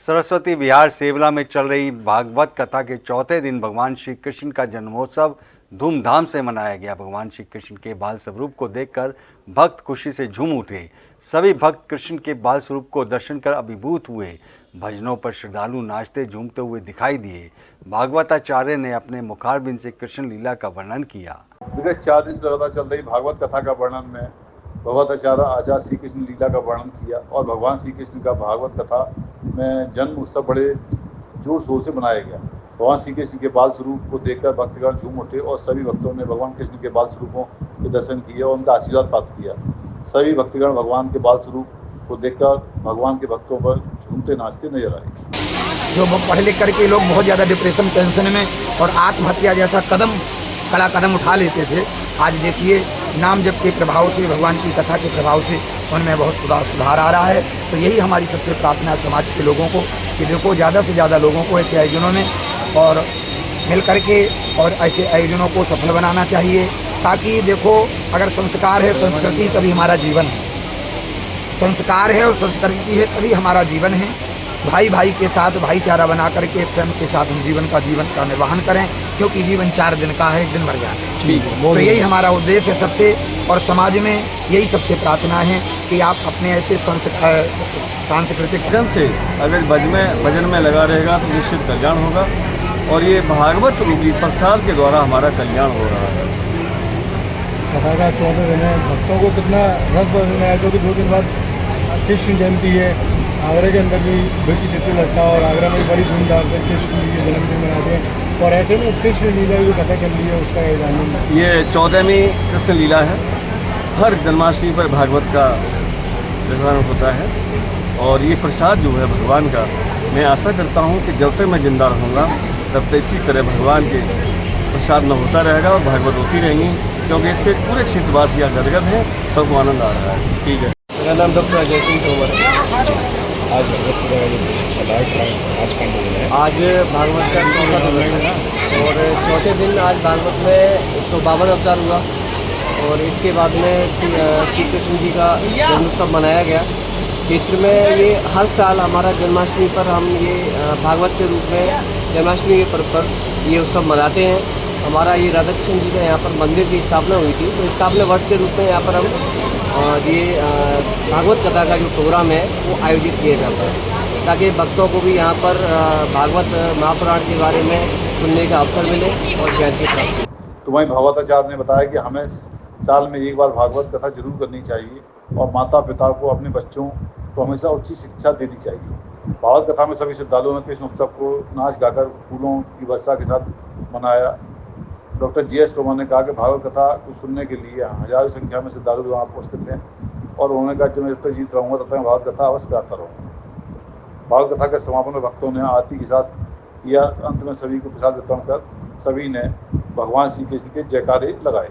सरस्वती विहार सेवला में चल रही भागवत कथा के चौथे दिन भगवान श्री कृष्ण का जन्मोत्सव धूमधाम से मनाया गया। भगवान श्री कृष्ण के बाल स्वरूप को देखकर भक्त खुशी से झूम उठे। सभी भक्त कृष्ण के बाल स्वरूप को दर्शन कर अभिभूत हुए। भजनों पर श्रद्धालु नाचते झूमते हुए दिखाई दिए। भागवताचार्य ने अपने मुखारबिंद से कृष्ण लीला का वर्णन किया। विगत 4 दिन से लगातार चल रही भागवत कथा का वर्णन में भगवताचार्य आचार्य श्री कृष्ण लीला का वर्णन किया और भगवान श्री कृष्ण का भागवत कथा में जन्म उत्सव बड़े जोर शोर से मनाया गया। भगवान श्री कृष्ण के बाल स्वरूप को देखकर भक्तगण झूम उठे और सभी भक्तों ने भगवान कृष्ण के बाल स्वरूपों के दर्शन किए और उनका आशीर्वाद प्राप्त किया। सभी भक्तगण भगवान के बाल स्वरूप को देखकर भगवान के भक्तों पर झूमते नाचते नजर आए। जो पढ़ लिख करके लोग बहुत ज़्यादा डिप्रेशन टेंशन में और आत्महत्या जैसा कड़ा कदम उठा लेते थे, आज देखिए नाम जप के प्रभाव से, भगवान की कथा के प्रभाव से उनमें बहुत सुधार आ रहा है। तो यही हमारी सबसे प्रार्थना है समाज के लोगों को कि देखो ज़्यादा से ज़्यादा लोगों को ऐसे आयोजनों में और मिल करके और ऐसे आयोजनों को सफल बनाना चाहिए, ताकि देखो अगर संस्कार है, संस्कृति तभी हमारा जीवन है। संस्कार है और संस्कृति है तभी हमारा जीवन है। भाई भाई के साथ भाईचारा बना करके प्रेम के साथ हम जीवन का निर्वहन करें, क्योंकि जीवन 4 दिन का है, एक दिन मर जाना है। ठीक है, तो यही हमारा उद्देश्य है सबसे, और समाज में यही सबसे प्रार्थना है कि आप अपने ऐसे सांस्कृतिक जन से अगर भजन में लगा रहेगा तो निश्चित कल्याण होगा। और ये भागवत रूपी प्रसाद के द्वारा हमारा कल्याण हो रहा है। कथा का 14 दिन है, भक्तों को कितना रस बदलना है, क्योंकि 2 दिन बाद कृष्ण जयंती है। आगरा के अंदर भी बेटी चित्र लगता है और आगरा में बड़ी धूमधाम से कृष्ण जी के जन्मदिन मनाते हैं। और ऐसे में कृष्ण लीला की जो कथा चल रही है उसका आयोजन ये 14वीं कृष्ण लीला है। हर जन्माष्टमी पर भागवत का प्रसारण होता है और ये प्रसाद जो है भगवान का, मैं आशा करता हूँ कि जब तक मैं जिंदा रहूँगा तब तक इसी तरह भगवान के प्रसाद में होता रहेगा और भागवत होती रहेंगी, क्योंकि इससे पूरे क्षेत्रवासी यहाँ गदगद हैं, सबको आनंद आ रहा है। ठीक है, मेरा नाम डॉक्टर अजय सिंह तोमर है। आज आज भागवत का 4था दिवस है और चौथे दिन आज भागवत में तो 52 अवतार हुआ और इसके बाद में श्री कृष्ण जी का जन्मोत्सव मनाया गया। क्षेत्र में ये हर साल हमारा जन्माष्टमी पर हम ये भागवत के रूप में जन्माष्टमी के पर्व पर ये उत्सव मनाते हैं। हमारा ये राधा कृष्ण जी का यहाँ पर मंदिर की स्थापना हुई थी, तो स्थापना वर्ष के रूप में यहाँ पर हम ये भागवत कथा का जो प्रोग्राम है वो आयोजित किया जाता है, ताकि भक्तों को भी यहाँ पर भागवत महापुराण के बारे में सुनने का अवसर मिले और ज्ञान की प्राप्ति। तो वहीं भगवताचार्य ने बताया कि हमें साल में एक बार भागवत कथा जरूर करनी चाहिए और माता पिता को अपने बच्चों को हमेशा अच्छी शिक्षा देनी चाहिए। भागवत कथा में सभी श्रद्धालुओं ने कृष्ण उत्सव को नाच गाकर फूलों की वर्षा के साथ मनाया। डॉक्टर GS तोमर ने कहा कि भागवत कथा को सुनने के लिए हजारों संख्या में श्रद्धालु वहाँ उपस्थित हैं और उन्होंने कहा कि मैं जब तक जीत रहूँगा तब तक मैं भागवत कथा अवश्य गाता रहूँगा। भागवत कथा के समापन में भक्तों ने आरती के साथ किया। अंत में सभी को प्रसाद वितरण कर सभी ने भगवान श्री कृष्ण के जयकारे लगाए।